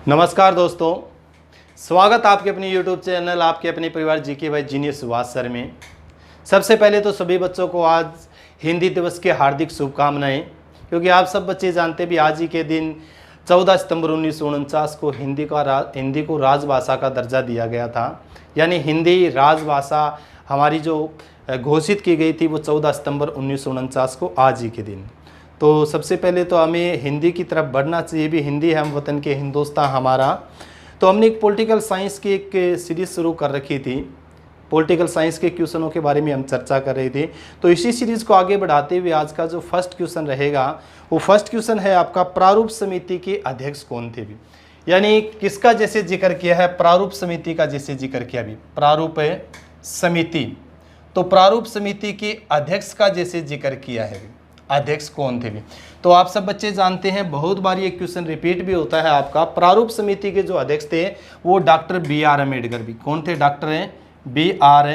नमस्कार दोस्तों, स्वागत आपके अपने YouTube चैनल आपके अपने परिवार GK by genius Subhash sir में। सबसे पहले तो सभी बच्चों को आज हिंदी दिवस की हार्दिक शुभकामनाएं, क्योंकि आप सब बच्चे जानते भी आज ही के दिन 14 सितंबर 1949 को हिंदी को राजभाषा का दर्जा दिया गया था। यानी हिंदी राजभाषा हमारी जो घोषित की गई थी वो 14 सितंबर 1949 को आज ही के दिन। तो सबसे पहले तो हमें हिंदी की तरफ बढ़ना चाहिए भी, हिंदी है हम वतन के हिंदुस्तान हमारा। तो हमने एक पॉलिटिकल साइंस की एक सीरीज़ शुरू कर रखी थी, पॉलिटिकल साइंस के क्वेश्चनों के बारे में हम चर्चा कर रहे थे। तो इसी सीरीज़ को आगे बढ़ाते हुए आज का जो फर्स्ट क्वेश्चन रहेगा वो फर्स्ट क्वेश्चन है आपका, प्रारूप समिति के अध्यक्ष कौन थे भी। यानी किसका जैसे जिक्र किया है, प्रारूप समिति का जैसे जिक्र किया भी, प्रारूप समिति। तो प्रारूप समिति के अध्यक्ष का जैसे जिक्र किया है, अध्यक्ष कौन थे भी। तो आप सब बच्चे जानते हैं, बहुत बार ये क्वेश्चन रिपीट भी होता है आपका। प्रारूप समिति के जो अध्यक्ष थे वो डॉक्टर B.R. अम्बेडकर भी। कौन थे? Doctor B.R.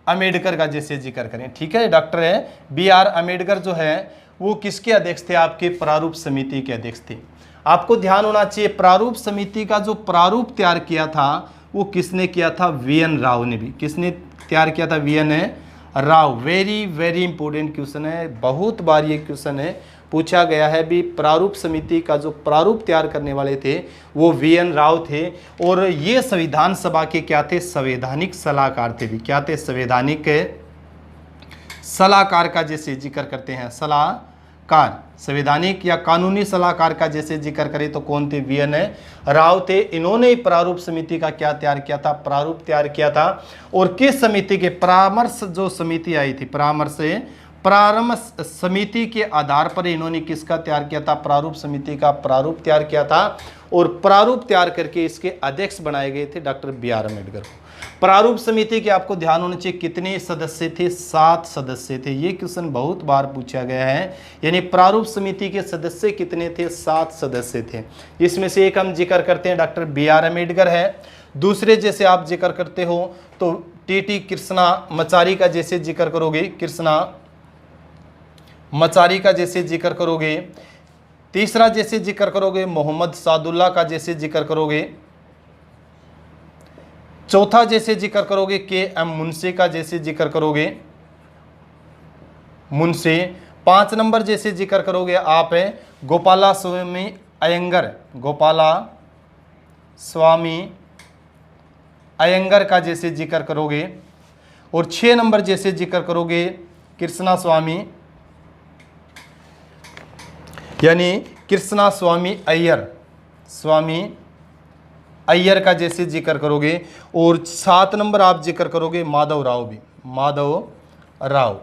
अम्बेडकर का जैसे जिक्र करें, ठीक है। Doctor B.R. अम्बेडकर जो है वो किसके अध्यक्ष थे? आपके प्रारूप समिति के अध्यक्ष थे। आपको ध्यान होना चाहिए, प्रारूप समिति का जो प्रारूप तैयार किया था वो किसने किया था? V.N. राव ने भी। किसने तैयार किया था? V.N. Rao. Very very important question है, बहुत बार ये क्वेश्चन है पूछा गया है भी। प्रारूप समिति का जो प्रारूप तैयार करने वाले थे वो V.N. राव थे, और ये संविधान सभा के क्या थे? संवैधानिक सलाहकार थे भी। क्या थे? संवैधानिक सलाहकार का जैसे जिक्र करते हैं, सलाहकार, संवैधानिक या कानूनी सलाहकार का जैसे जिक्र करें तो कौन थे? V.N. राव थे। इन्होंने प्रारूप समिति का क्या तैयार किया था? प्रारूप तैयार किया था। और किस समिति के? परामर्श जो समिति आई थी, परामर्श समिति के आधार पर इन्होंने किसका तैयार किया था? प्रारूप समिति का प्रारूप तैयार किया था। और प्रारूप तैयार करके इसके अध्यक्ष बनाए गए थे डॉक्टर B.R. अम्बेडकर को। प्रारूप समिति के आपको ध्यान होना चाहिए कितने सदस्य थे? 7 सदस्य थे। ये क्वेश्चन बहुत बार पूछा गया है। यानी प्रारूप समिति के सदस्य कितने थे? 7 सदस्य थे। इसमें से एक हम जिक्र करते हैं डॉक्टर B.R. अम्बेडकर है। दूसरे जैसे आप जिक्र करते हो तो T.T. कृष्णामाचारी का जैसे जिक्र करोगे, कृष्णामाचारी का जैसे जिक्र करोगे। तीसरा जैसे जिक्र करोगे मोहम्मद सादुल्ला का जैसे जिक्र करोगे। चौथा जैसे जिक्र करोगे K.M. मुंशी का जैसे जिक्र करोगे, मुंशी। 5 नंबर जैसे जिक्र करोगे आप गोपाला स्वामी अयंगर, गोपाला स्वामी अयंगर का जैसे जिक्र करोगे। और 6 नंबर जैसे जिक्र करोगे कृष्णा स्वामी, यानी कृष्णा स्वामी अय्यर, स्वामी अय्यर का जैसे जिक्र करोगे। और 7 नंबर आप जिक्र करोगे माधव राव भी, माधव राव।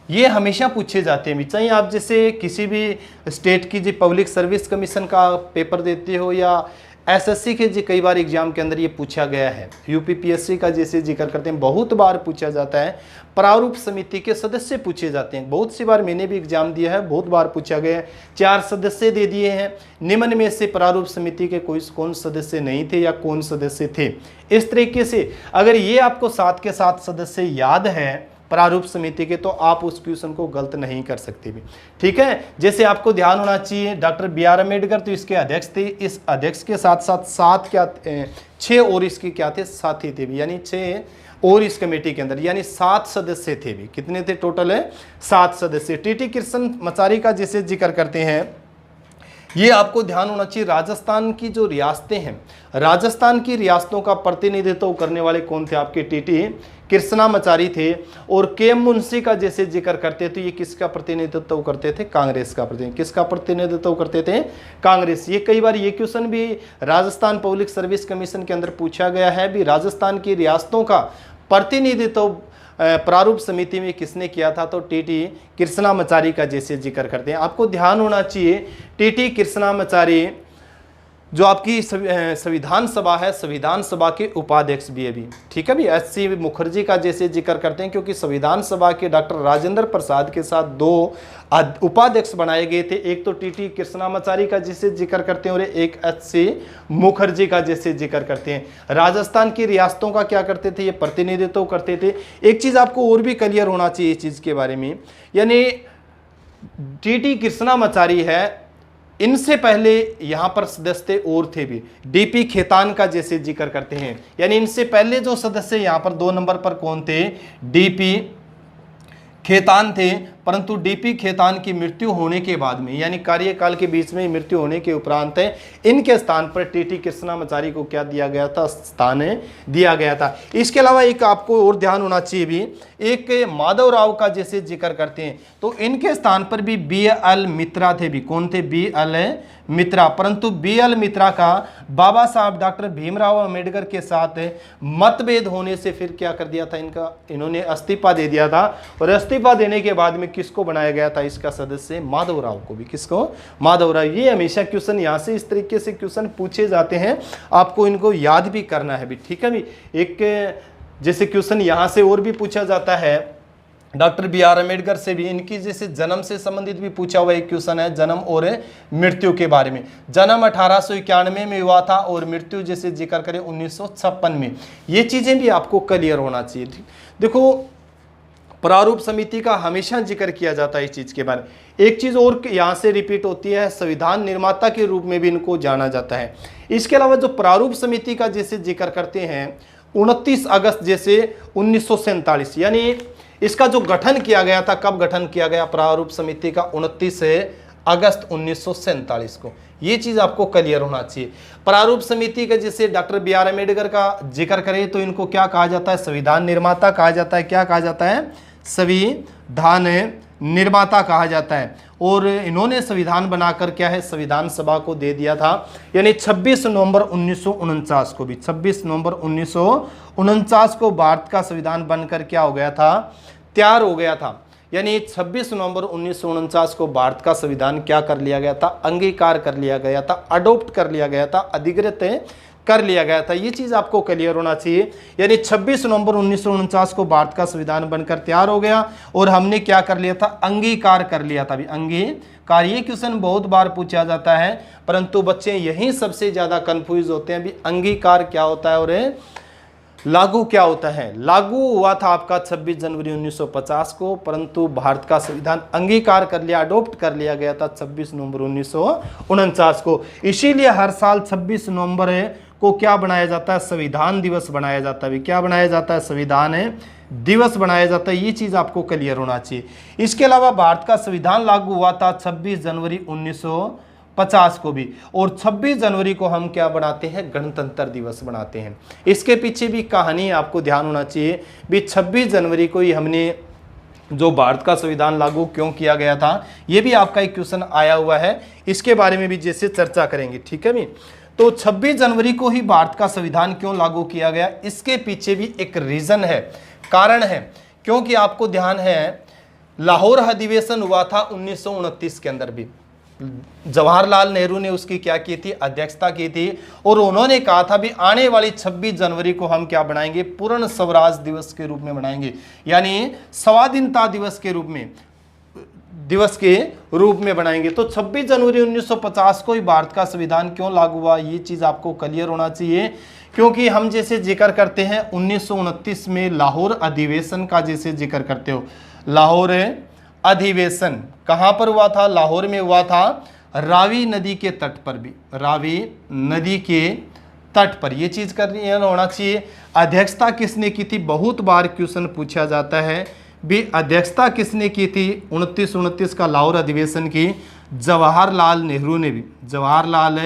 ये हमेशा पूछे जाते हैं, चाहे आप जैसे किसी भी स्टेट की जो पब्लिक सर्विस कमीशन का पेपर देते हो या SSC के जी कई बार एग्जाम के अंदर ये पूछा गया है। UPPSC का जैसे जिक्र करते हैं, बहुत बार पूछा जाता है। प्रारूप समिति के सदस्य पूछे जाते हैं, बहुत सी बार मैंने भी एग्जाम दिया है, बहुत बार पूछा गया है। 4 सदस्य दे दिए हैं, निम्न में से प्रारूप समिति के कौन सदस्य नहीं थे या कौन सदस्य थे। इस तरीके से अगर ये आपको 7 के 7 सदस्य याद है प्रारूप समिति के, तो आप उस क्वेश्चन को गलत नहीं कर सकते भी, ठीक है। जैसे आपको ध्यान होना चाहिए डॉक्टर B.R. अम्बेडकर तो इसके अध्यक्ष थे। इस अध्यक्ष के साथ साथ 6 और इसके क्या थे? साथी थे भी, यानी 6 और इस कमेटी के अंदर, यानी 7 सदस्य थे भी। कितने थे टोटल? है 7 सदस्य। T.T. कृष्णामाचारी का जैसे जिक्र करते हैं, ये आपको ध्यान होना चाहिए। राजस्थान की जो रियासतें हैं, राजस्थान की रियासतों का प्रतिनिधित्व करने वाले कौन थे? आपके T.T. कृष्णामाचारी थे। और K.M. मुंशी का जैसे जिक्र करते थे, ये किसका प्रतिनिधित्व करते थे? कांग्रेस का किसका प्रतिनिधित्व करते थे? कांग्रेस। ये कई बार ये क्वेश्चन भी राजस्थान पब्लिक सर्विस कमीशन के अंदर पूछा गया है भी, राजस्थान की रियासतों का प्रतिनिधित्व प्रारूप समिति में किसने किया था? तो T.T. कृष्णामाचारी का जैसे जिक्र करते हैं। आपको ध्यान होना चाहिए T.T. कृष्णामाचारी जो आपकी संविधान सभा है, संविधान सभा के उपाध्यक्ष भी है भी, ठीक है भी। S.C. मुखर्जी का जैसे जिक्र करते हैं, क्योंकि संविधान सभा के डॉक्टर राजेंद्र प्रसाद के साथ 2 उपाध्यक्ष बनाए गए थे। एक तो T.T. कृष्णामाचारी का जैसे जिक्र करते हैं और एक S.C. मुखर्जी का जैसे जिक्र करते हैं। राजस्थान की रियासतों का क्या करते थे? ये प्रतिनिधित्व करते थे। एक चीज़ आपको और भी क्लियर होना चाहिए इस चीज़ के बारे में, यानी T.T. कृष्णामाचारी है इनसे पहले यहां पर सदस्य और थे भी, डीपी खेतान का जैसे जिक्र करते हैं, यानी इनसे पहले जो सदस्य यहां पर 2 नंबर पर कौन थे, डीपी खेतान थे। परंतु डीपी खेतान की मृत्यु होने के बाद में, यानी कार्यकाल के बीच में मृत्यु होने के उपरांत इनके स्थान पर टीटी कृष्णामाचारी को क्या दिया गया था, स्थान दिया गया था। इसके अलावा एक आपको और ध्यान होना चाहिए भी, एक माधव राव का जैसे जिक्र करते हैं तो इनके स्थान पर भी BL मित्रा थे भी, कौन थे, BL मित्रा। परंतु BL मित्रा का बाबा साहब डॉक्टर भीमराव अंबेडकर के साथ मतभेद होने से फिर क्या कर दिया था, इन्होंने इस्तीफा दे दिया था। और इस्तीफा देने के बाद में किसको बनाया गया था इसका सदस्य, माधव राव को भी। किसको, माधव राव। ये हमेशा क्वेश्चन यहाँ से इस तरीके से क्वेश्चन पूछे जाते हैं, आपको इनको याद भी करना है भी, ठीक है भी। एक जैसे क्वेश्चन यहाँ से और भी पूछा जाता है डॉक्टर BR अम्बेडकर से भी, इनकी जैसे जन्म से संबंधित भी पूछा हुआ एक क्वेश्चन है, जन्म और मृत्यु के बारे में। जन्म 1891 में हुआ था और मृत्यु जैसे जिक्र करें 1956 में। ये चीजें भी आपको क्लियर होना चाहिए। देखो प्रारूप समिति का हमेशा जिक्र किया जाता है इस चीज के बारे में। एक चीज और यहाँ से रिपीट होती है, संविधान निर्माता के रूप में भी इनको जाना जाता है। इसके अलावा जो प्रारूप समिति का जैसे जिक्र करते हैं 29 अगस्त जैसे 1947, यानी इसका जो गठन किया गया था, कब गठन किया गया प्रारूप समिति का, 29 अगस्त 1947 को। ये चीज आपको क्लियर होना चाहिए। प्रारूप समिति का जैसे डॉक्टर BR अम्बेडकर का जिक्र करें तो इनको क्या कहा जाता है, संविधान निर्माता कहा जाता है। क्या कहा जाता है, संविधान निर्माता कहा जाता है। और इन्होंने संविधान बनाकर क्या है, संविधान सभा को दे दिया था, यानी 26 नवंबर 1949 को भी, 26 नवंबर 1949 को भारत का संविधान बनकर क्या हो गया था, तैयार हो गया था। यानी 26 नवंबर 1949 को भारत का संविधान क्या कर लिया गया था, अंगीकार कर लिया गया था, अडोप्ट कर लिया गया था, अधिकृत कर लिया गया था। ये चीज आपको क्लियर होना चाहिए। यानी 26 नवंबर 1949 को भारत का संविधान बनकर तैयार हो गया और हमने क्या कर लिया था, अंगीकार कर लिया था भी, अंगीकार। ये क्वेश्चन बहुत बार पूछा जाता है, परंतु बच्चे यही सबसे ज्यादा कंफ्यूज होते हैं भी, अंगीकार क्या होता है और लागू क्या होता है। लागू हुआ था आपका 26 जनवरी 1950 को, परंतु भारत का संविधान अंगीकार कर लिया, अडोप्ट कर लिया गया था 26 नवंबर 1949 को। इसीलिए हर साल 26 नवंबर को क्या बनाया जाता है, संविधान दिवस बनाया जाता है। क्या बनाया जाता है, संविधान दिवस बनाया जाता है। ये चीज आपको क्लियर होना चाहिए। इसके अलावा भारत का संविधान लागू हुआ था 26 जनवरी 1950 को भी, और 26 जनवरी को हम क्या बनाते हैं, गणतंत्र दिवस बनाते हैं। इसके पीछे भी कहानी आपको ध्यान होना चाहिए भी, 26 जनवरी को ही हमने जो भारत का संविधान लागू क्यों किया गया था, ये भी आपका एक क्वेश्चन आया हुआ है, इसके बारे में भी जैसे चर्चा करेंगे, ठीक है भी। तो 26 जनवरी को ही भारत का संविधान क्यों लागू किया गया, इसके पीछे भी एक रीजन है, कारण है। क्योंकि आपको ध्यान है, लाहौर अधिवेशन हुआ था 1929 के अंदर भी, जवाहरलाल नेहरू ने उसकी क्या की थी, अध्यक्षता की थी। और उन्होंने कहा था भी आने वाली 26 जनवरी को हम क्या बनाएंगे, पूर्ण स्वराज दिवस के रूप में बनाएंगे, यानी स्वाधीनता दिवस के रूप में बनाएंगे। तो 26 जनवरी 1950 को ही भारत का संविधान क्यों लागू हुआ, ये चीज आपको क्लियर होना चाहिए। क्योंकि हम जैसे जिक्र करते हैं 1929 में लाहौर अधिवेशन का जैसे जिक्र करते हो, लाहौर अधिवेशन कहां पर हुआ था, लाहौर में हुआ था, रावी नदी के तट पर भी, रावी नदी के तट पर। ये चीज करनी होना चाहिए। अध्यक्षता किसने की थी, बहुत बार क्वेश्चन पूछा जाता है भी, अध्यक्षता किसने की थी 29 का लाहौर अधिवेशन की, जवाहरलाल नेहरू ने भी, जवाहरलाल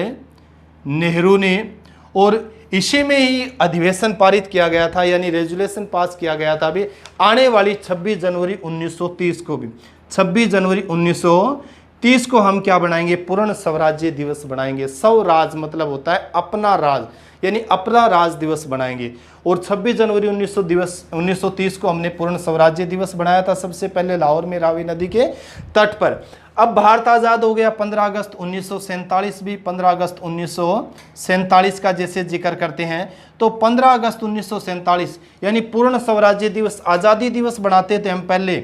नेहरू ने। और इसी में ही अधिवेशन पारित किया गया था, यानी रेजुलेशन पास किया गया था भी, आने वाली 26 जनवरी 1930 को भी, 26 जनवरी 1930 को हम क्या बनाएंगे, पूर्ण स्वराज्य दिवस बनाएंगे। स्वराज मतलब होता है अपना राज, यानी अपना राज दिवस बनाएंगे। और 26 जनवरी 1930 को हमने पूर्ण स्वराज्य दिवस बनाया था, सबसे पहले लाहौर में रावी नदी के तट पर। अब भारत आज़ाद हो गया 15 अगस्त 1947 भी, 15 अगस्त 1947 का जैसे जिक्र करते हैं तो 15 अगस्त 1947 यानी पूर्ण स्वराज्य दिवस, आज़ादी दिवस बनाते थे हम पहले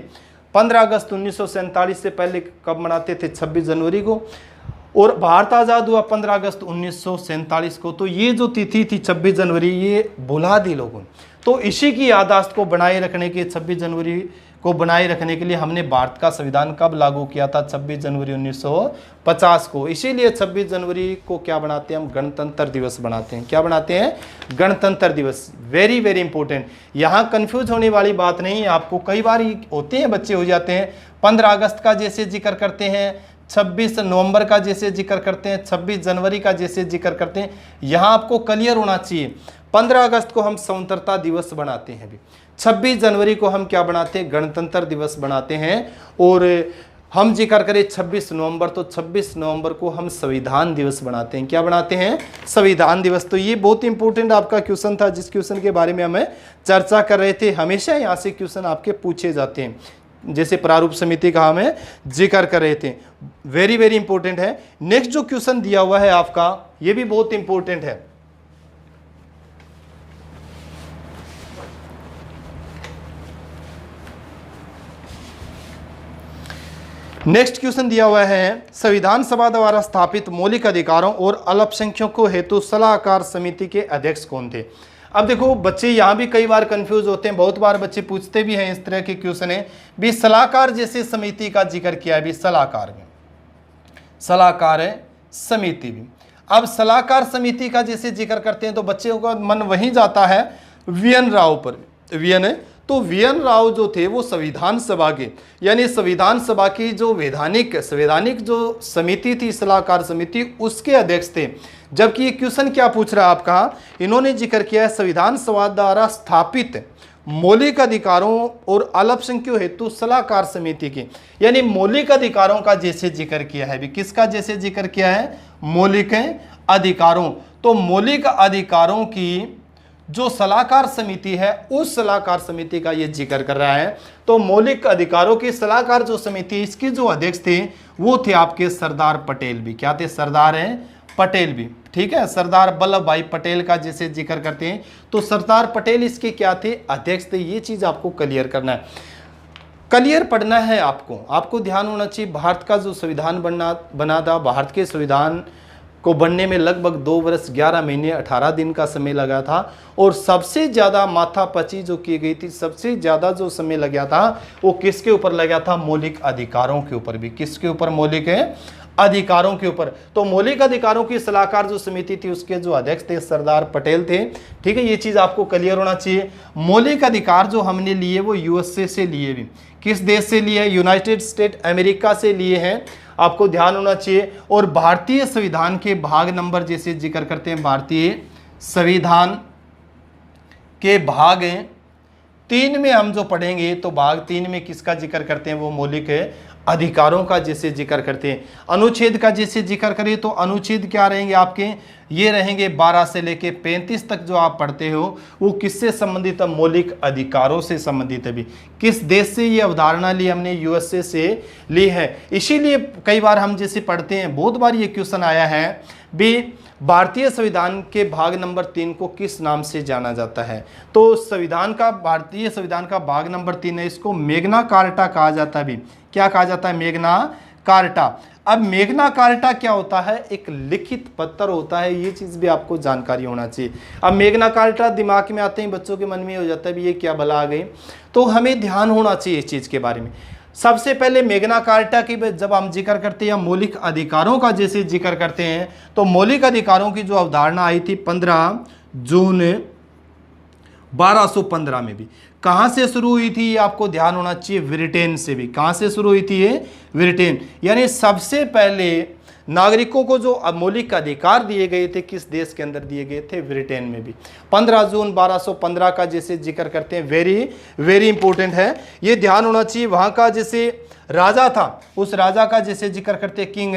15 अगस्त 1947 से पहले कब मनाते थे, 26 जनवरी को। और भारत आज़ाद हुआ 15 अगस्त 1947 को। तो ये जो तिथि थी 26 जनवरी, ये भुला दी लोगों ने। तो इसी की याददाश्त को बनाए रखने के 26 जनवरी को बनाए रखने के लिए हमने भारत का संविधान कब लागू किया था? 26 जनवरी 1950 को। इसीलिए 26 जनवरी को क्या बनाते हैं हम? गणतंत्र दिवस बनाते हैं। क्या बनाते हैं? गणतंत्र दिवस। Very very important. यहाँ कंफ्यूज होने वाली बात नहीं है आपको। कई बार होते हैं, बच्चे हो जाते हैं, 15 अगस्त का जैसे जिक्र करते हैं, 26 नवंबर का जैसे जिक्र करते हैं, 26 जनवरी का जैसे जिक्र करते हैं। यहाँ आपको क्लियर होना चाहिए, 15 अगस्त को हम स्वतंत्रता दिवस बनाते हैं भी, 26 जनवरी को हम क्या बनाते हैं? गणतंत्र दिवस बनाते हैं। और हम जिक्र करें 26 नवंबर, तो 26 नवंबर को हम संविधान दिवस बनाते हैं। क्या बनाते हैं? संविधान दिवस। तो ये बहुत इंपॉर्टेंट आपका क्वेश्चन था, जिस क्वेश्चन के बारे में हमें चर्चा कर रहे थे। हमेशा यहाँ से क्वेश्चन आपके पूछे जाते हैं, जैसे प्रारूप समिति का हमें जिक्र कर रहे थे। वेरी वेरी इंपॉर्टेंट है। नेक्स्ट जो क्वेश्चन दिया हुआ है आपका, ये भी बहुत इंपॉर्टेंट है। नेक्स्ट क्वेश्चन दिया हुआ है, संविधान सभा द्वारा स्थापित मौलिक अधिकारों और अल्पसंख्यकों हेतु सलाहकार समिति के अध्यक्ष कौन थे? अब देखो बच्चे यहाँ भी कई बार कंफ्यूज होते हैं, बहुत बार बच्चे पूछते भी हैं, इस तरह के क्वेश्चन है भी। सलाहकार जैसे समिति का जिक्र किया है भी, सलाहकार में, सलाहकार है समिति भी। अब सलाहकार समिति का जैसे जिक्र करते हैं तो बच्चों का मन वहीं जाता है वीएन राव पर। वीएन, तो वीएन राव जो थे वो संविधान सभा के, यानी संविधान सभा की जो संवैधानिक जो समिति थी, सलाहकार समिति, उसके अध्यक्ष थे। जबकि ये क्वेश्चन क्या पूछ रहा है आपका, इन्होंने जिक्र किया है संविधान सभा द्वारा स्थापित मौलिक अधिकारों और अल्पसंख्यकों हेतु सलाहकार समिति की, यानी मौलिक अधिकारों का जैसे जिक्र किया है भी। किसका जैसे जिक्र किया है? मौलिक अधिकारों। तो मौलिक अधिकारों की जो सलाहकार समिति है, उस सलाहकार समिति का ये जिक्र कर रहा है। तो मौलिक अधिकारों की सलाहकार जो समिति, इसके जो अध्यक्ष थे वो थे आपके सरदार पटेल भी। क्या थे? सरदार पटेल भी। ठीक है, सरदार वल्लभ भाई पटेल का जैसे जिक्र करते हैं तो सरदार पटेल इसके क्या थे? अध्यक्ष थे। ये चीज आपको क्लियर करना है, क्लियर पढ़ना है आपको ध्यान होना चाहिए। भारत का जो संविधान बना था, भारत के संविधान को बनने में लगभग 2 वर्ष 11 महीने 18 दिन का समय लगा था। और सबसे ज़्यादा माथापच्ची जो की गई थी, सबसे ज़्यादा जो समय लगा था वो किसके ऊपर लगा था? मौलिक अधिकारों के ऊपर भी। किसके ऊपर? मौलिक अधिकारों के ऊपर। तो मौलिक अधिकारों की सलाहकार जो समिति थी, उसके जो अध्यक्ष थे सरदार पटेल थे। ठीक है, ये चीज़ आपको क्लियर होना चाहिए। मौलिक अधिकार जो हमने लिए वो यूएसए से लिए भी। किस देश से लिए? यूनाइटेड स्टेट अमेरिका से लिए हैं, आपको ध्यान होना चाहिए। और भारतीय संविधान के भाग नंबर जैसे जिक्र करते हैं, भारतीय संविधान के भाग 3 में हम जो पढ़ेंगे तो भाग 3 में किसका जिक्र करते हैं? वो मौलिक अधिकारों का जैसे जिक्र करते हैं। अनुच्छेद का जैसे जिक्र करें तो अनुच्छेद क्या रहेंगे आपके? ये रहेंगे 12 से लेके 35 तक जो आप पढ़ते हो वो किससे संबंधित है? मौलिक अधिकारों से संबंधित है भी। किस देश से ये अवधारणा ली हमने? यूएसए से ली है। इसीलिए कई बार हम जैसे पढ़ते हैं, बहुत बार ये क्वेश्चन आया है भी, भारतीय संविधान के भाग नंबर 3 को किस नाम से जाना जाता है? तो भारतीय संविधान का भाग नंबर 3 है, इसको मैग्ना कार्टा कहा जाता है भी। क्या कहा जाता है? Magna carta. अब मैग्ना कार्टा क्या होता है? एक लिखित पत्र होता है। ये चीज भी आपको जानकारी होना चाहिए। अब मैग्ना कार्टा दिमाग में आते ही बच्चों के मन में हो जाता है भी ये क्या भला आ गई, तो हमें ध्यान होना चाहिए इस चीज के बारे में। सबसे पहले मैग्ना कार्टा की जब हम जिक्र करते हैं, मौलिक अधिकारों का जैसे जिक्र करते हैं, तो मौलिक अधिकारों की जो अवधारणा आई थी 15 जून 1215 में भी। कहाँ से शुरू हुई थी? ये आपको ध्यान होना चाहिए, ब्रिटेन से भी। कहाँ से शुरू हुई थी ये? ब्रिटेन। यानी सबसे पहले नागरिकों को जो मौलिक अधिकार दिए गए थे, किस देश के अंदर दिए गए थे? ब्रिटेन में भी। 15 जून 1215 का जैसे जिक्र करते हैं, वेरी वेरी इंपॉर्टेंट है, ये ध्यान होना चाहिए। वहाँ का जैसे राजा था, उस राजा का जैसे जिक्र करते किंग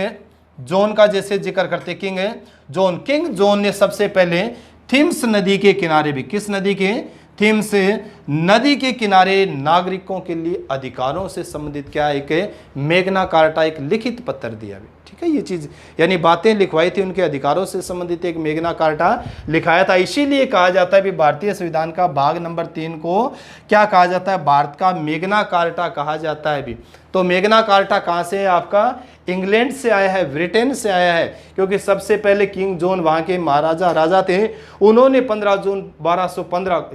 जॉन का जैसे जिक्र करते किंग जॉन ने सबसे पहले थेम्स नदी के किनारे भी, किस नदी के? थेम्स नदी के किनारे नागरिकों के लिए अधिकारों से संबंधित क्या एक मैग्ना कार्टा, एक लिखित पत्र दिया भी। ठीक है, ये चीज यानी बातें लिखवाई थी, उनके अधिकारों से संबंधित एक मैग्ना कार्टा लिखाया था। इसीलिए कहा जाता है भी भारतीय संविधान का भाग नंबर 3 को क्या कहा जाता है? भारत का मैग्ना कार्टा कहा जाता है भी। तो मैग्ना कार्टा कहाँ से है आपका? इंग्लैंड से आया है, ब्रिटेन से आया है, क्योंकि सबसे पहले किंग जॉन वहाँ के महाराजा राजा थे, उन्होंने 15 जून 1215,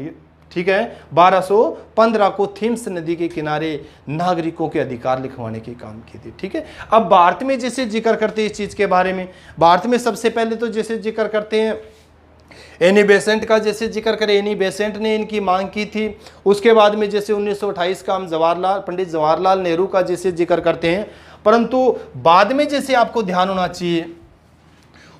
ठीक है। 1215 को थेम्स नदी के किनारे नागरिकों के अधिकार लिखवाने के काम किए थे, ठीक है। अब भारत में जैसे जिक्र करते हैं इस चीज के बारे में, भारत में सबसे पहले तो जैसे जिक्र करते हैं एनी बेसेंट का, जैसे जिक्र करें एनी बेसेंट ने इनकी मांग की थी। उसके बाद में जैसे 1928 का हम पंडित जवाहरलाल नेहरू का जैसे जिक्र करते हैं। परंतु बाद में जैसे आपको ध्यान होना चाहिए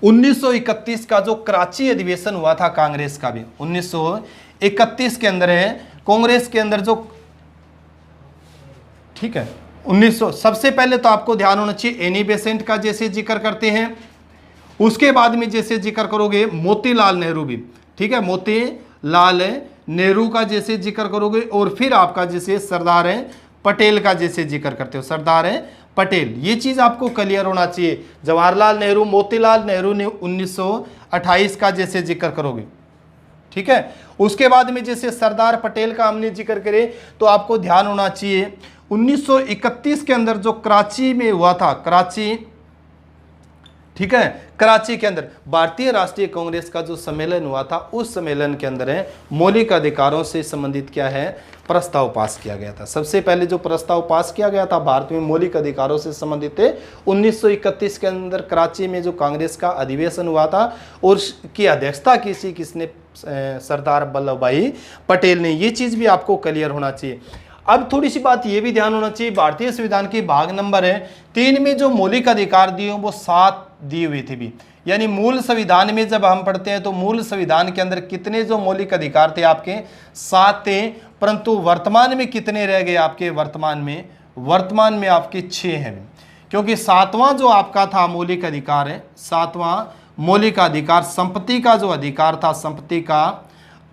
1931 का जो कराची अधिवेशन हुआ था कांग्रेस का भी 1931 के अंदर है, कांग्रेस के अंदर जो, ठीक है, 1900 सबसे पहले तो आपको ध्यान होना चाहिए एनी बेसेंट का जैसे जिक्र करते हैं। उसके बाद में जैसे जिक्र करोगे मोतीलाल नेहरू भी, ठीक है, मोतीलाल नेहरू का जैसे जिक्र करोगे, और फिर आपका जैसे सरदार पटेल का जैसे जिक्र करते हो, सरदार पटेल। ये चीज आपको क्लियर होना चाहिए। जवाहरलाल नेहरू, मोतीलाल नेहरू ने 1928 का जैसे जिक्र करोगे, ठीक है। उसके बाद में जैसे सरदार पटेल का हमने जिक्र करे तो आपको ध्यान होना चाहिए 1931 के अंदर जो कराची में हुआ था, कराची, ठीक है, कराची के अंदर भारतीय राष्ट्रीय कांग्रेस का जो सम्मेलन हुआ था, उस सम्मेलन के अंदर है मौलिक अधिकारों से संबंधित क्या है प्रस्ताव पास किया गया था। सबसे पहले जो प्रस्ताव पास किया गया था भारत में मौलिक अधिकारों से संबंधित थे 1931 के अंदर कराची में जो कांग्रेस का अधिवेशन हुआ था, और की अध्यक्षता किसने, सरदार वल्लभ भाई पटेल ने। ये चीज भी आपको क्लियर होना चाहिए। अब थोड़ी सी बात ये भी ध्यान होना चाहिए, भारतीय संविधान की भाग नंबर 3 में जो मौलिक अधिकार दिए वो 7 दिए हुए थे भी, यानी मूल संविधान में जब हम पढ़ते हैं तो मूल संविधान के अंदर कितने जो मौलिक अधिकार थे आपके 7 थे, परंतु वर्तमान में कितने रह गए आपके, वर्तमान में आपके 6 हैं, क्योंकि 7वां जो आपका था मौलिक अधिकार है, 7वां मौलिक अधिकार संपत्ति का जो अधिकार था, संपत्ति का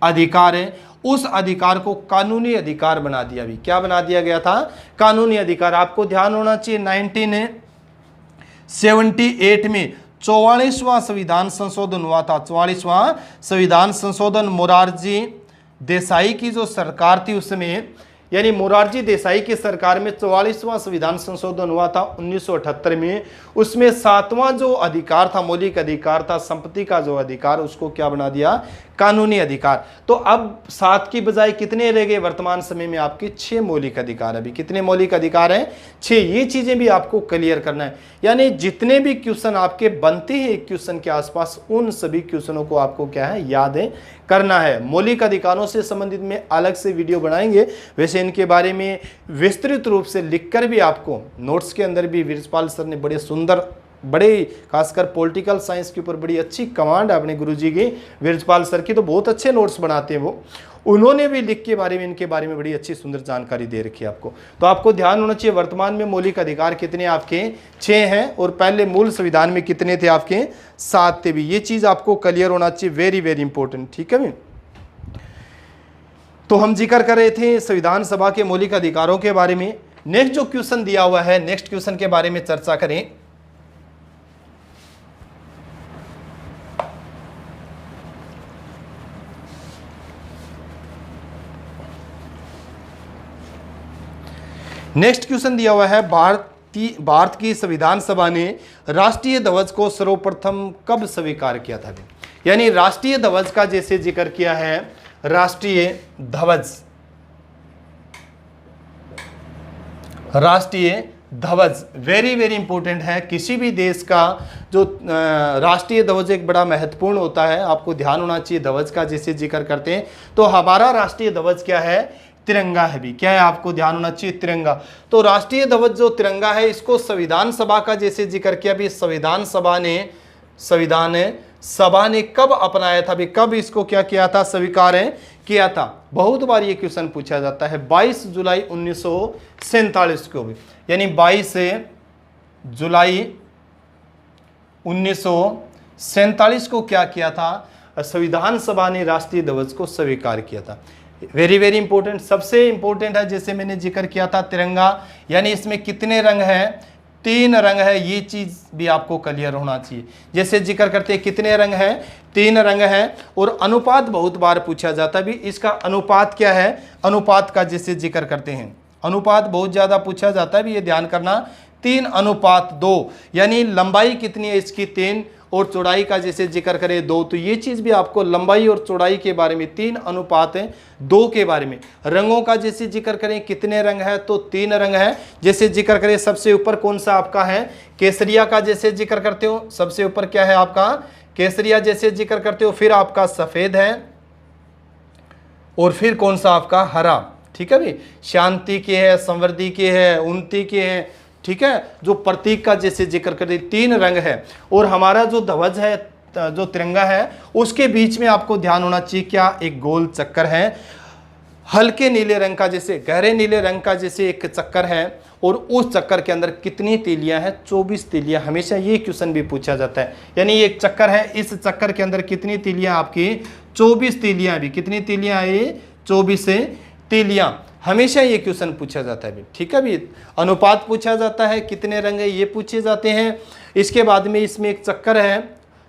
अधिकार है, उस अधिकार को कानूनी अधिकार बना दिया भी। क्या बना दिया गया था, कानूनी अधिकार। आपको ध्यान होना चाहिए 1978 में 44वां संविधान संशोधन हुआ था, 44वां संविधान संशोधन मोरारजी देसाई की जो सरकार थी उसमें, यानी मोरारजी देसाई की सरकार में 44वां संविधान संशोधन हुआ था 1978 में। उसमें 7वां जो अधिकार था, मौलिक अधिकार था, संपत्ति का जो अधिकार, उसको क्या बना दिया, कानूनी अधिकार। तो अब 7 की बजाय कितने रह गए वर्तमान समय में आपके 6 मौलिक अधिकार। अभी कितने मौलिक अधिकार हैं, 6। ये चीजें भी आपको क्लियर करना है, यानी जितने भी क्वेश्चन आपके बनते हैं एक क्वेश्चन के आसपास, उन सभी क्वेश्चनों को आपको क्या है याद करना है। मौलिक अधिकारों से संबंधित में अलग से वीडियो बनाएंगे, वैसे इनके बारे में विस्तृत रूप से लिखकर भी आपको नोट्स के अंदर भी वीरजपाल सर ने बड़े सुंदर, बड़े खासकर पॉलिटिकल साइंस के ऊपर बड़ी अच्छी कमांड है अपने गुरुजी की, वीरजपाल सर की, तो बहुत अच्छे नोट्स बनाते हैं वो। उन्होंने भी लिख के बारे में, इनके बारे में बड़ी अच्छी सुंदर जानकारी दे रखी है आपको। तो आपको ध्यान होना चाहिए वर्तमान में मौलिक अधिकार कितने आपके 6 हैं, और पहले मूल संविधान में कितने थे आपके 7 थे भी। ये चीज आपको क्लियर होना चाहिए, वेरी वेरी इंपॉर्टेंट, ठीक है भी। तो हम जिक्र कर रहे थे संविधान सभा के मौलिक अधिकारों के बारे में। नेक्स्ट जो क्वेश्चन दिया हुआ है, नेक्स्ट क्वेश्चन के बारे में चर्चा करें। नेक्स्ट क्वेश्चन दिया हुआ है, भारत की संविधान सभा ने राष्ट्रीय ध्वज को सर्वप्रथम कब स्वीकार किया था। यानी राष्ट्रीय ध्वज का जैसे जिक्र किया है, राष्ट्रीय ध्वज, राष्ट्रीय ध्वज वेरी वेरी इंपॉर्टेंट है। किसी भी देश का जो राष्ट्रीय ध्वज एक बड़ा महत्वपूर्ण होता है, आपको ध्यान होना चाहिए। ध्वज का जैसे जिक्र करते हैं तो हमारा राष्ट्रीय ध्वज क्या है, तिरंगा है भी। क्या है, आपको ध्यान होना चाहिए, तिरंगा। तो राष्ट्रीय ध्वज जो तिरंगा है, इसको संविधान सभा का जैसे जिक्र किया भी, संविधान सभा ने कब अपनाया था भी, कब इसको क्या किया था, स्वीकार किया था। बहुत बार ये क्वेश्चन पूछा जाता है। 22 जुलाई 1947 को भी, यानी 22 जुलाई 1947 को क्या किया था, संविधान सभा ने राष्ट्रीय ध्वज को स्वीकार किया था। वेरी वेरी इंपॉर्टेंट, सबसे इंपॉर्टेंट है जैसे मैंने जिक्र किया था तिरंगा, यानी इसमें कितने रंग हैं, 3 रंग है। ये चीज भी आपको क्लियर होना चाहिए। जैसे जिक्र करते हैं कितने रंग हैं, 3 रंग हैं। और अनुपात बहुत बार पूछा जाता है भी, इसका अनुपात क्या है, अनुपात का जैसे जिक्र करते हैं, अनुपात बहुत ज्यादा पूछा जाता है भी, ये ध्यान करना। 3:2, यानी लंबाई कितनी है इसकी 3, और चौड़ाई का जैसे जिक्र करें 2, तो ये चीज़ भी आपको लंबाई और चौड़ाई के बारे में 3:2 के बारे में। रंगों का जैसे जिक्र करें कितने रंग है, तो 3 रंग है। जैसे जिक्र करें सबसे ऊपर कौन सा आपका है, केसरिया का जैसे जिक्र करते हो, सबसे ऊपर क्या है आपका केसरिया जैसे जिक्र करते हो, फिर आपका सफ़ेद है और फिर कौन सा आपका हरा। ठीक है भाई, शांति के है, समृद्धि के है, उन्नति के है। ठीक है, जो प्रतीक का जैसे जिक्र करते 3 रंग है। और हमारा जो ध्वज है, जो तिरंगा है, उसके बीच में आपको ध्यान होना चाहिए क्या, एक गोल चक्कर है हल्के नीले रंग का, जैसे गहरे नीले रंग का जैसे एक चक्कर है। और उस चक्कर के अंदर कितनी तीलियां हैं, 24 तीलियां। हमेशा ये क्वेश्चन भी पूछा जाता है, यानी एक चक्कर है, इस चक्कर के अंदर कितनी तीलियां आपकी, 24 तीलियां भी। कितनी तीलियां आई, 24 तीलियां। हमेशा ये क्वेश्चन पूछा जाता है भी। ठीक है भी, अनुपात पूछा जाता है, कितने रंग है ये पूछे जाते हैं। इसके बाद में इसमें एक चक्कर है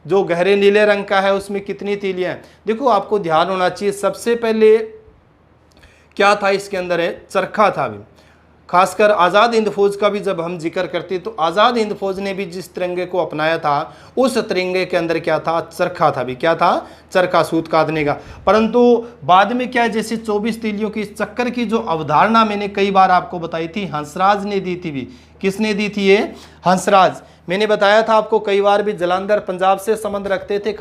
जो गहरे नीले रंग का है, उसमें कितनी तीलियां हैं। देखो आपको ध्यान होना चाहिए, सबसे पहले क्या था इसके अंदर है, चरखा था भी। खासकर आज़ाद हिंद फौज का भी जब हम जिक्र करते तो आज़ाद हिंद फौज ने भी जिस तिरंगे को अपनाया था, उस तिरंगे के अंदर क्या था, चरखा था भी। क्या था, चरखा, सूत काटने का। परंतु बाद में क्या है, जैसे 24 तीलियों की इस चक्कर की जो अवधारणा मैंने कई बार आपको बताई थी, हंसराज ने दी थी भी। किसने दी थी ये, हंसराज। मैंने बताया था आपको कई बार भी, जलंधर पंजाब से संबंध रखते थे,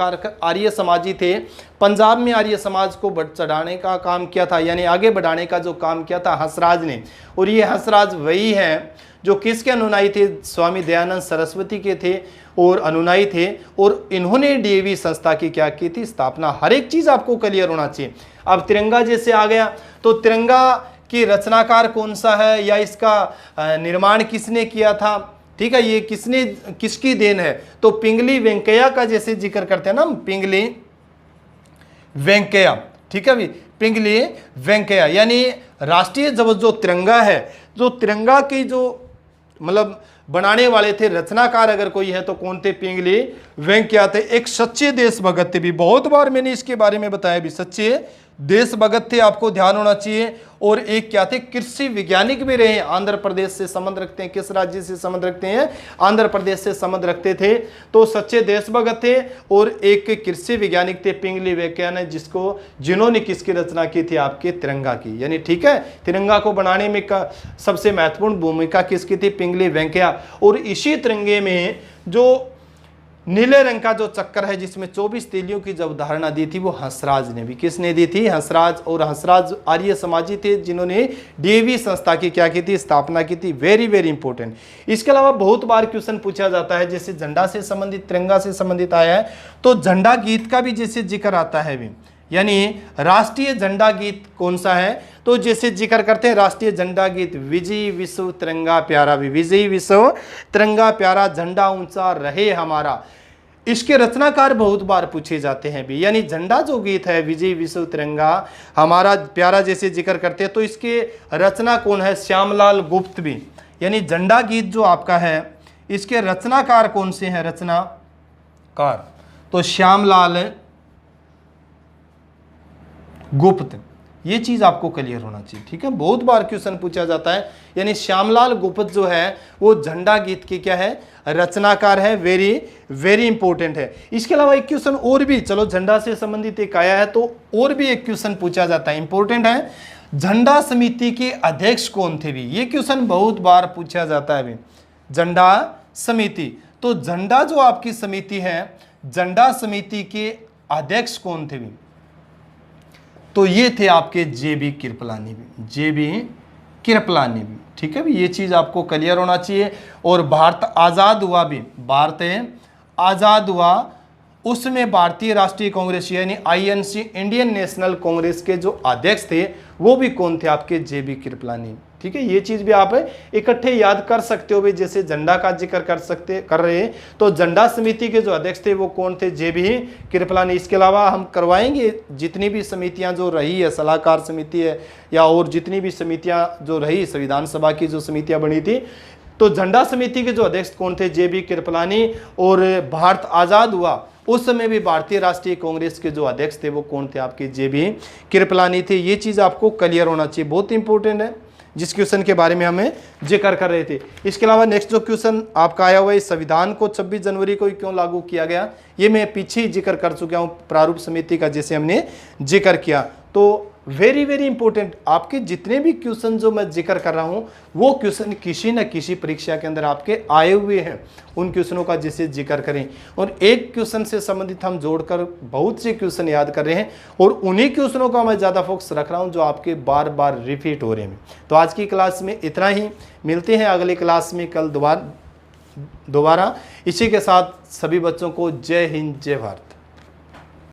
आर्य समाजी थे, पंजाब में आर्य समाज को बढ़ चढ़ाने का काम किया था, यानी आगे बढ़ाने का जो काम किया था हंसराज ने। और ये हंसराज वही है जो किसके अनुयायी थे, स्वामी दयानंद सरस्वती के थे और अनुयायी थे। और इन्होंने डीएवी संस्था की क्या की थी, स्थापना। हर एक चीज़ आपको क्लियर होना चाहिए। अब तिरंगा जैसे आ गया, तो तिरंगा की रचनाकार कौन सा है, या इसका निर्माण किसने किया था। ठीक है, ये किसकी देन है, तो पिंगली वेंकैया का जैसे जिक्र करते हैं ना, पिंगली वेंकैया। ठीक है भी, पिंगली वेंकैया, यानी राष्ट्रीय जो तिरंगा है, जो तिरंगा की जो मतलब बनाने वाले थे, रचनाकार अगर कोई है तो कौन थे, पिंगली वेंकैया थे। एक सच्चे देशभक्त थे भी, बहुत बार मैंने इसके बारे में बताया भी, सच्चे देशभक्त थे, आपको ध्यान होना चाहिए। और एक क्या थे, कृषि वैज्ञानिक भी रहे। आंध्र प्रदेश से संबंध रखते हैं, किस राज्य से संबंध रखते हैं, आंध्र प्रदेश से संबंध रखते थे। तो सच्चे देशभक्त थे और एक कृषि वैज्ञानिक थे, पिंगली वेंकैया ने, जिन्होंने किसकी रचना की थी, आपके तिरंगा की। यानी ठीक है, तिरंगा को बनाने में सबसे महत्वपूर्ण भूमिका किसकी थी, पिंगली वेंकैया। और इसी तिरंगे में जो नीले रंग का जो चक्कर है, जिसमें 24 तीलियों की जब धारणा दी थी, वो हंसराज ने भी। किसने दी थी, हंसराज। और हंसराज आर्य समाजी थे, जिन्होंने डीएवी संस्था की क्या की थी, स्थापना की थी। Very very important. इसके अलावा बहुत बार क्वेश्चन पूछा जाता है, जैसे झंडा से संबंधित, तिरंगा से संबंधित आया है, तो झंडा गीत का भी जैसे जिक्र आता है भी, यानी राष्ट्रीय झंडा गीत कौन सा है, तो जैसे जिक्र करते हैं राष्ट्रीय झंडा गीत, विजयी विश्व तिरंगा प्यारा भी। विजयी विश्व तिरंगा प्यारा, झंडा ऊंचा रहे हमारा। इसके रचनाकार बहुत बार पूछे जाते हैं भी, यानी झंडा जो गीत है, विजयी विश्व तिरंगा हमारा प्यारा जैसे जिक्र करते हैं, तो इसके रचना कौन है, श्यामलाल गुप्त भी। यानी झंडा गीत जो आपका है, इसके रचनाकार कौन से हैं, रचनाकार, तो श्यामलाल गुप्त। ये चीज आपको क्लियर होना चाहिए। ठीक है, बहुत बार क्वेश्चन पूछा जाता है, यानी श्यामलाल गुप्त जो है वो झंडा गीत की क्या है, रचनाकार है। वेरी वेरी इंपॉर्टेंट है। इसके अलावा एक क्वेश्चन और भी, चलो झंडा से संबंधित एक आया है, तो और भी एक क्वेश्चन पूछा जाता है, इंपॉर्टेंट है। झंडा समिति के अध्यक्ष कौन थे भी, ये क्वेश्चन बहुत बार पूछा जाता है भी। झंडा समिति, तो झंडा जो आपकी समिति है, झंडा समिति के अध्यक्ष कौन थे भी, तो ये थे आपके जेबी कृपलानी भी, जेबी कृपलानी भी। ठीक है भी, ये चीज़ आपको क्लियर होना चाहिए। और भारत आज़ाद हुआ भी, भारत आज़ाद हुआ, उसमें भारतीय राष्ट्रीय कांग्रेस यानी आईएनसी, इंडियन नेशनल कांग्रेस के जो अध्यक्ष थे वो भी कौन थे, आपके जेबी कृपलानी। ठीक है, ये चीज़ भी आप इकट्ठे याद कर सकते हो भी। जैसे झंडा का जिक्र कर रहे हैं, तो झंडा समिति के जो अध्यक्ष थे वो कौन थे, जेबी कृपलानी। इसके अलावा हम करवाएंगे जितनी भी समितियां जो रही है, सलाहकार समिति है या और जितनी भी समितियां जो रही, संविधान सभा की जो समितियां बनी थी, तो झंडा समिति के जो अध्यक्ष कौन थे, जेबी कृपलानी। और भारत आज़ाद हुआ उस समय भी भारतीय राष्ट्रीय कांग्रेस के जो अध्यक्ष थे वो कौन थे, आपके जेबी कृपलानी थे। ये चीज़ आपको क्लियर होना चाहिए, बहुत इंपॉर्टेंट है। जिस क्वेश्चन के बारे में हमें जिक्र कर रहे थे। इसके अलावा नेक्स्ट जो क्वेश्चन आपका आया हुआ है, संविधान को 26 जनवरी को क्यों लागू किया गया, ये मैं पीछे ही जिक्र कर चुका हूँ प्रारूप समिति का, जैसे हमने जिक्र किया। तो वेरी वेरी इंपॉर्टेंट, आपके जितने भी क्वेश्चन जो मैं जिक्र कर रहा हूँ वो क्वेश्चन किसी न किसी परीक्षा के अंदर आपके आए हुए हैं, उन क्वेश्चनों का जैसे जिक्र करें। और एक क्वेश्चन से संबंधित हम जोड़कर बहुत से क्वेश्चन याद कर रहे हैं और उन्हीं क्वेश्चनों का मैं ज़्यादा फोकस रख रहा हूँ जो आपके बार बार रिपीट हो रहे हैं। तो आज की क्लास में इतना ही, मिलते हैं अगली क्लास में कल दोबारा। इसी के साथ सभी बच्चों को जय हिंद जय भारत।